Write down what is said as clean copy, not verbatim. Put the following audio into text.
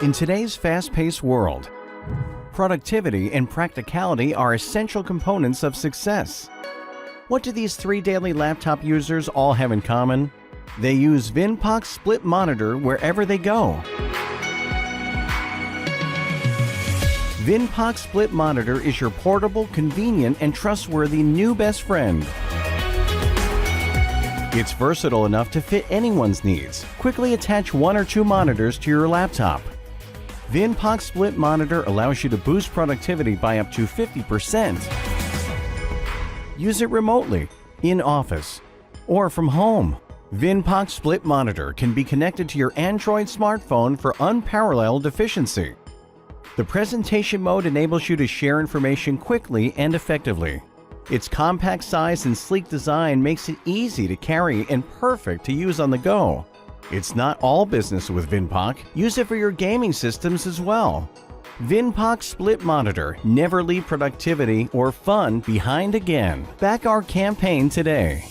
In today's fast-paced world, productivity and practicality are essential components of success. What do these 3 daily laptop users all have in common? They use Vinpok Split monitor wherever they go. Vinpok Split monitor is your portable, convenient, and trustworthy new best friend. It's versatile enough to fit anyone's needs. Quickly attach 1 or 2 monitors to your laptop. Vinpok Split monitor allows you to boost productivity by up to 50%. Use it remotely, in office, or from home. Vinpok Split monitor can be connected to your Android smartphone for unparalleled efficiency. The presentation mode enables you to share information quickly and effectively. Its compact size and sleek design makes it easy to carry and perfect to use on the go. It's not all business with Vinpok. Use it for your gaming systems as well. Vinpok Split monitor. Never leave productivity or fun behind again. Back our campaign today.